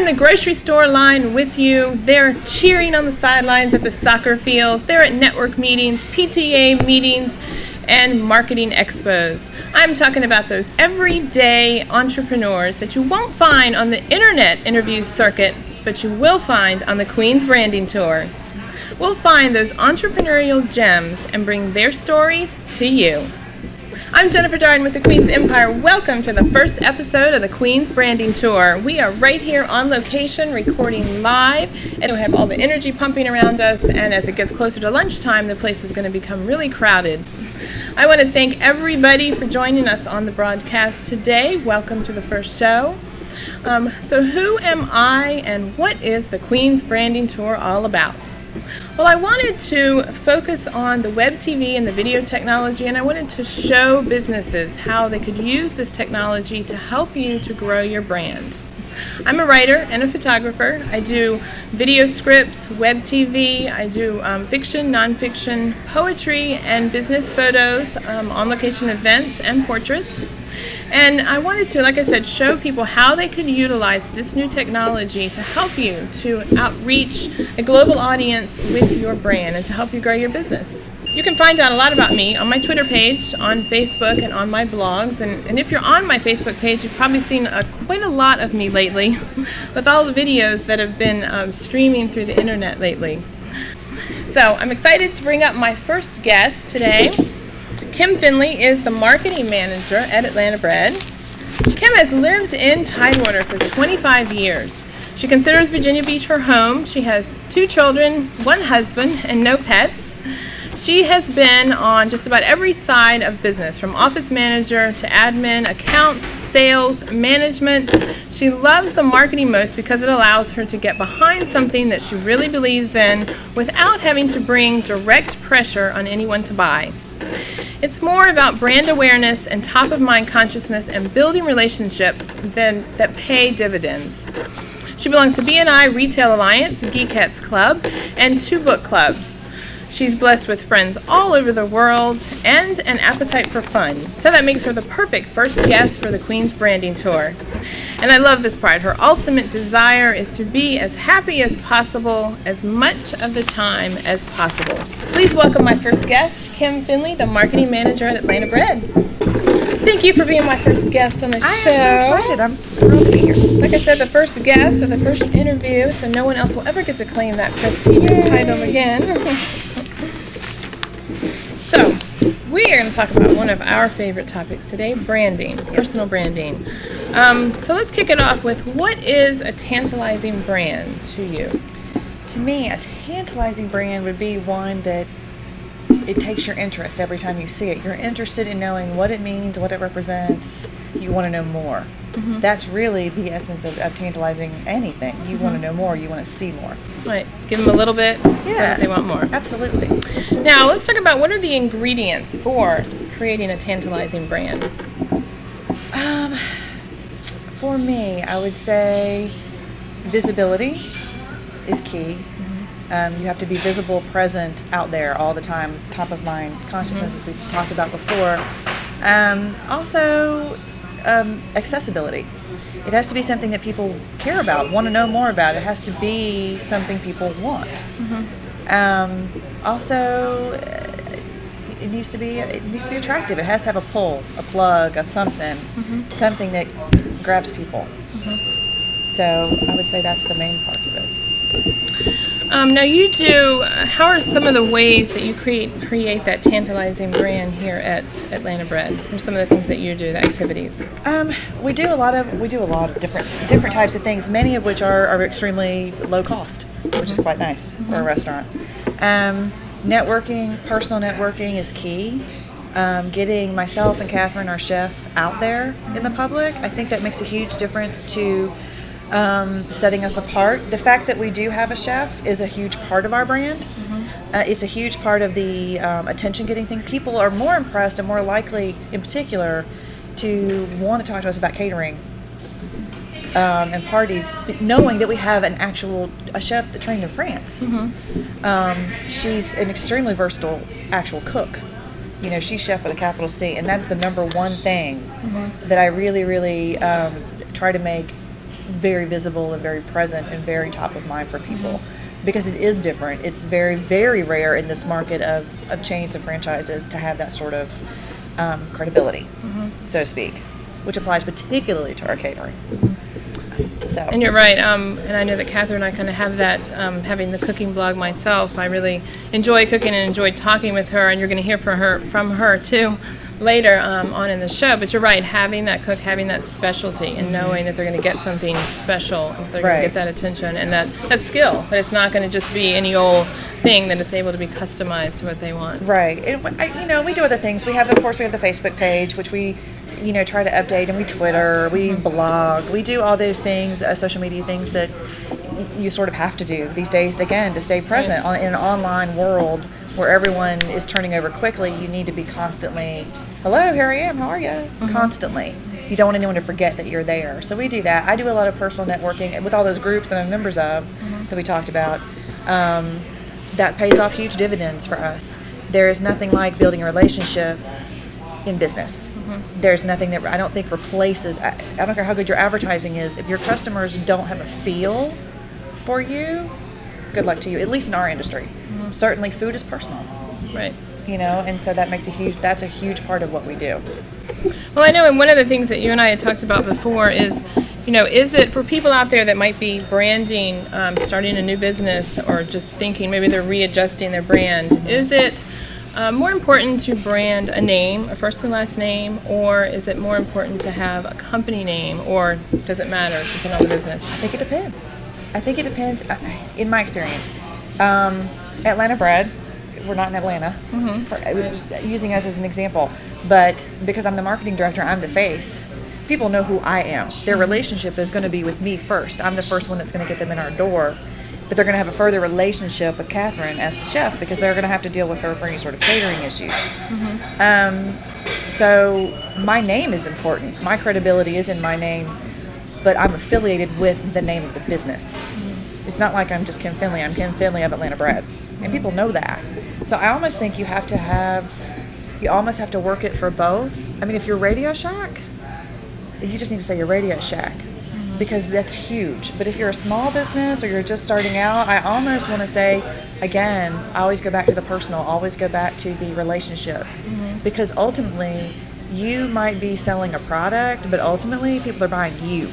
in the grocery store line with you. They're cheering on the sidelines at the soccer fields. They're at network meetings, PTA meetings, and marketing expos. I'm talking about those everyday entrepreneurs that you won't find on the internet interview circuit, but you will find on the Queen's Branding Tour. We'll find those entrepreneurial gems and bring their stories to you. I'm Jennifer Darden with the Queen's Empire. Welcome to the first episode of the Queen's Branding Tour. We are right here on location recording live, and we have all the energy pumping around us, and as it gets closer to lunchtime, the place is going to become really crowded. I want to thank everybody for joining us on the broadcast today. Welcome to the first show. So who am I and what is the Queen's Branding Tour all about? Well, I wanted to focus on the web TV and the video technology, and I wanted to show businesses how they could use this technology to help you to grow your brand. I'm a writer and a photographer. I do video scripts, web TV, I do fiction, nonfiction, poetry, and business photos, on-location events, and portraits. And I wanted to, like I said, show people how they could utilize this new technology to help you to outreach a global audience with your brand and to help you grow your business. You can find out a lot about me on my Twitter page, on Facebook, and on my blogs. And if you're on my Facebook page, you've probably seen quite a lot of me lately with all the videos that have been streaming through the internet lately. So I'm excited to bring up my first guest today. Kim Finley is the marketing manager at Atlanta Bread. Kim has lived in Tidewater for 25 years. She considers Virginia Beach her home. She has 2 children, 1 husband, and no pets. She has been on just about every side of business, from office manager to admin, accounts, sales, management. She loves the marketing most because it allows her to get behind something that she really believes in without having to bring direct pressure on anyone to buy. It's more about brand awareness and top-of-mind consciousness and building relationships that pay dividends. She belongs to B&I Retail Alliance, Geekettes Club, and 2 book clubs. She's blessed with friends all over the world and an appetite for fun, so that makes her the perfect first guest for the Queen's Branding Tour. And I love this part. Her ultimate desire is to be as happy as possible, as much of the time as possible. Please welcome my first guest, Kim Finley, the marketing manager at Atlanta Bread. Thank you for being my first guest on the show. I am so excited. I'm thrilled to be here. Like I said, the first guest or the first interview, so no one else will ever get to claim that prestigious title again. So, we are going to talk about one of our favorite topics today, branding, personal branding. So let's kick it off with, what is a tantalizing brand to you? To me, a tantalizing brand would be one that it takes your interest every time you see it. You're interested in knowing what it means, what it represents. You want to know more. Mm-hmm. That's really the essence of tantalizing anything. You want to know more. You want to see more. Right. Give them a little bit so that they want more. Absolutely. Now, let's talk about what are the ingredients for creating a tantalizing brand? For me, I would say visibility is key. You have to be visible, present, out there all the time, top of mind consciousness, as we talked about before. Also, accessibility. It has to be something that people care about, want to know more about. It has to be something people want. Also, it needs to be attractive. It has to have a pull, a plug, something that grabs people. So I would say that's the main part of it. Now you do, how are some of the ways that you create that tantalizing brand here at Atlanta Bread? What are some of the things that you do, the activities? We do a lot of different types of things, many of which are extremely low cost, which is quite nice for a restaurant. Networking, personal networking is key. Getting myself and Catherine, our chef, out there in the public, I think that makes a huge difference to setting us apart. The fact that we do have a chef is a huge part of our brand. It's a huge part of the attention-getting thing. People are more impressed and more likely, in particular, to want to talk to us about catering and parties, knowing that we have a chef that trained in France. She's an extremely versatile actual cook. You know, she's chef with a capital C, and that's the #1 thing that I really try to make very visible and very present and very top of mind for people because it is different. It's very, very rare in this market of chains and franchises to have that sort of credibility, so to speak, which applies particularly to our catering. So. And you're right, and I know that Catherine and I kind of have that, having the cooking blog myself. I really enjoy cooking and enjoy talking with her, and you're going to hear from her too later on in the show. But you're right, having that cook, having that specialty, and knowing that they're going to get something special, if they're going to get that attention and that skill, that it's not going to just be any old thing, that it's able to be customized to what they want. Right. We do other things. We have the Facebook page, which we try to update, and we Twitter, we blog, we do all those things, social media things that you sort of have to do these days, again, to stay present in an online world where everyone is turning over quickly. You need to be constantly, hello, here I am, how are you? Constantly. You don't want anyone to forget that you're there. So we do that. I do a lot of personal networking with all those groups that I'm members of that we talked about. That pays off huge dividends for us. There is nothing like building a relationship in business. There's nothing that I don't think replaces. I don't care how good your advertising is. If your customers don't have a feel for you, good luck to you. At least in our industry, certainly food is personal, right? And so that's a huge part of what we do. Well, I know, and one of the things that you and I had talked about before is, is it for people out there that might be branding, starting a new business, or just thinking maybe they're readjusting their brand? Is it more important to brand a name, a first and last name, or is it more important to have a company name, or does it matter depending on the business? I think it depends. In my experience, Atlanta Bread, we're not in Atlanta, using us as an example, but because I'm the marketing director, I'm the face. People know who I am. Their relationship is going to be with me first. I'm the first one that's going to get them in our door. But they're going to have a further relationship with Catherine as the chef because they're going to have to deal with her for any sort of catering issues. So my name is important. My credibility is in my name, but I'm affiliated with the name of the business. It's not like I'm just Kim Finley. I'm Kim Finley of Atlanta Bread. And people know that. So I almost think you almost have to work it for both. I mean, if you're Radio Shack, you just need to say you're Radio Shack, because that's huge. But if you're a small business or you're just starting out, I almost want to say, again, I always go back to the personal, always go back to the relationship. Because ultimately, you might be selling a product, but ultimately people are buying you.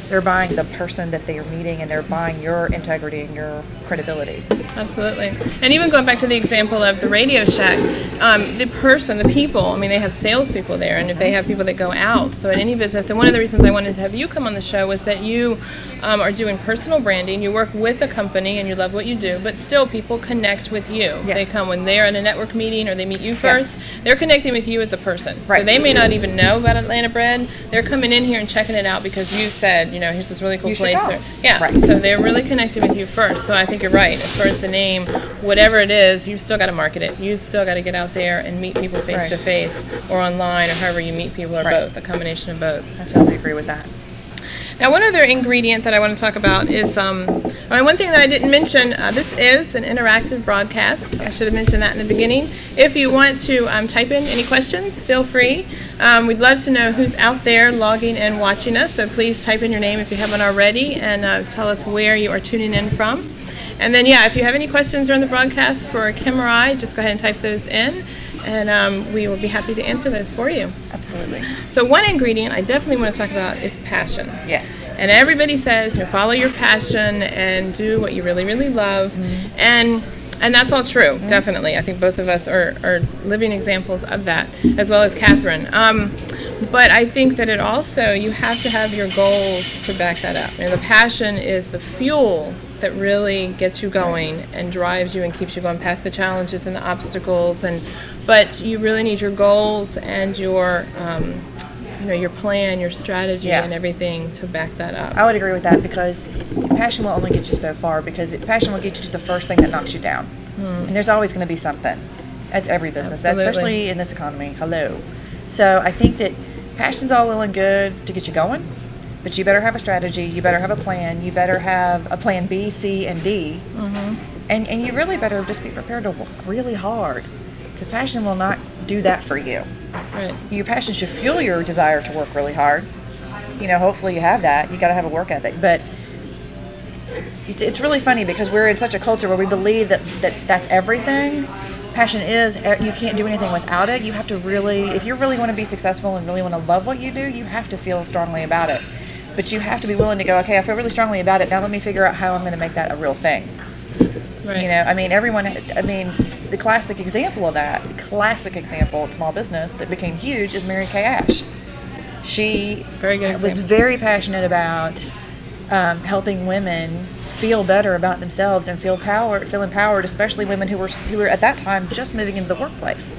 They're buying the person that they are meeting, and they're buying your integrity and your credibility. Absolutely. And even going back to the example of the Radio Shack, the people, I mean, they have salespeople there, and if they have people that go out, so in any business, and one of the reasons I wanted to have you come on the show was that you are doing personal branding, you work with a company, and you love what you do, but still people connect with you. They come when they're in a network meeting or they meet you first, they're connecting with you as a person. So they may not even know about Atlanta Bread. They're coming in here and checking it out because you said, here's this really cool place. So they're really connecting with you first. So I think you're right. As far as the name, whatever it is, you've still got to market it. You've still got to get out there and meet people face to face, or online, or however you meet people, or both, a combination of both. I totally agree with that. Now, one other ingredient that I want to talk about is, one thing that I didn't mention, this is an interactive broadcast. I should have mentioned that in the beginning. If you want to type in any questions, feel free. We'd love to know who's out there logging and watching us, so please type in your name if you haven't already, and tell us where you are tuning in from. And then, if you have any questions during the broadcast for Kim or I, just go ahead and type those in, and we will be happy to answer those for you. Absolutely. So one ingredient I definitely want to talk about is passion. Yes. And everybody says, follow your passion and do what you really, really love. And that's all true, definitely. I think both of us are living examples of that, as well as Catherine. But I think that it also, you have to have your goals to back that up. The passion is the fuel that really gets you going and drives you and keeps you going past the challenges and the obstacles. But you really need your goals and your your plan, your strategy, and everything to back that up. I would agree with that, because passion will only get you so far, because passion will get you to the first thing that knocks you down. And there's always going to be something. That's every business, especially in this economy. Hello. So I think that passion's all well and good to get you going, but you better have a strategy, you better have a plan, you better have a plan B, C, and D, and you really better just be prepared to work really hard, because passion will not do that for you. Right. Your passion should fuel your desire to work really hard, You know, hopefully you have that. You got to have a work ethic. But it's really funny because we're in such a culture where we believe that that's everything. Passion is, you can't do anything without it. You have to really, if you really want to be successful and really want to love what you do, you have to feel strongly about it. But you have to be willing to go, okay, I feel really strongly about it. Now let me figure out how I'm going to make that a real thing. Right. You know, I mean, the classic example of that, in small business that became huge is Mary Kay Ash. She was very passionate about helping women feel better about themselves and feel empowered, especially women who were at that time just moving into the workplace.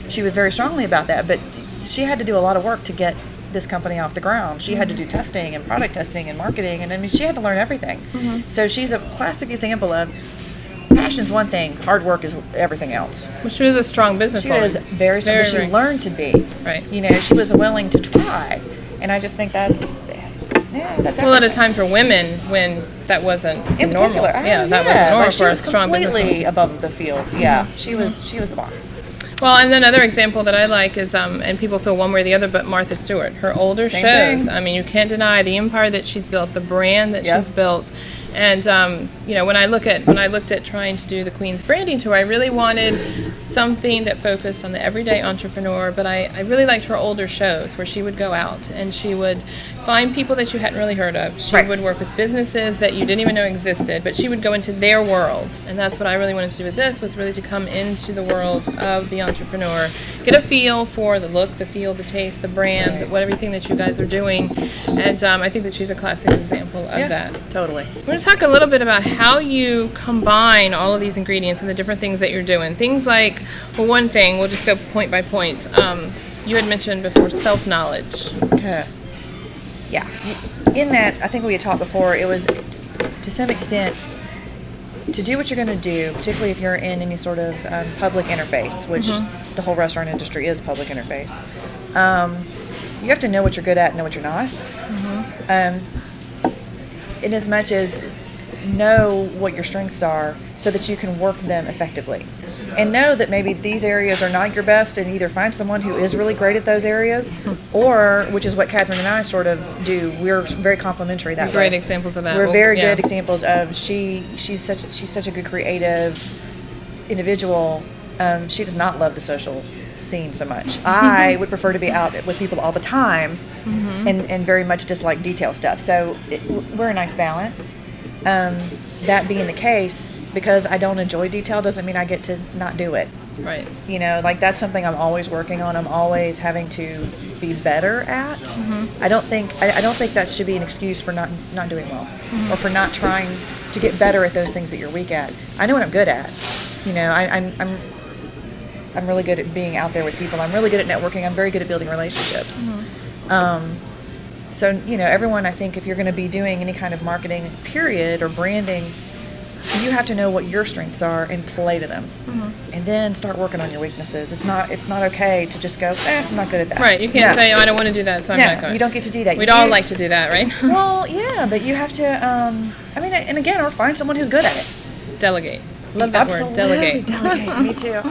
She was very strongly about that, but she had to do a lot of work to get this company off the ground. She had to do testing and product testing and marketing, and I mean, she had to learn everything. So she's a classic example of passion's one thing, hard work is everything else. Well, she was a strong businesswoman. She was very strong, but she learned to be. Right. You know, she was willing to try, and I just think that's well, at a time for women when that wasn't in normal. Particular, That wasn't normal for a strong businesswoman. Completely above the field. Yeah, she was the bomb. Well, and another example that I like is, and people feel one way or the other, but Martha Stewart. Her older Same shows, thing. I mean, you can't deny the empire that she's built, the brand that she's built. And you know, when I looked at trying to do the Queen's branding tour, I really wanted something that focused on the everyday entrepreneur. But I really liked her older shows where she would go out and she would find people that you hadn't really heard of. She would work with businesses that you didn't even know existed, but she would go into their world. And that's what I really wanted to do with this, was really to come into the world of the entrepreneur, get a feel for the look, the feel, the taste, the brand, everything that you guys are doing. And I think that she's a classic example of that. Totally. We're going to talk a little bit about how you combine all of these ingredients and the different things that you're doing. Things like, well, one thing, we'll just go point by point. You had mentioned before self-knowledge. Okay. Yeah. In that, I think we had talked before, it was, to some extent, to do what you're going to do, particularly if you're in any sort of public interface, which the whole restaurant industry is public interface, you have to know what you're good at and know what you're not. In as much as know what your strengths are so that you can work them effectively. And know that maybe these areas are not your best, and either find someone who is really great at those areas, or, which is what Catherine and I sort of do, we're very complementary that way. Great examples of that. We're very good examples of, she's such a good creative individual. She does not love the social scene so much. I would prefer to be out with people all the time, and very much dislike detail stuff. So we're a nice balance. That being the case, because I don't enjoy detail doesn't mean I get to not do it. Right. You know, like that's something I'm always working on. I'm always having to be better at. I don't think that should be an excuse for not doing well, or for not trying to get better at those things that you're weak at. I know what I'm good at. You know, I'm really good at being out there with people. I'm really good at networking. I'm very good at building relationships. So, you know, everyone, I think if you're going to be doing any kind of marketing, period, or branding, you have to know what your strengths are and play to them, and then start working on your weaknesses. It's not okay to just go, I'm not good at that. Right. You can't say, I don't want to do that, so I'm not going. You don't get to do that. We'd all like to do that, right? Well, yeah, but you have to, I mean, and again, or find someone who's good at it. Delegate. Love that word, delegate. Delegate. Me too.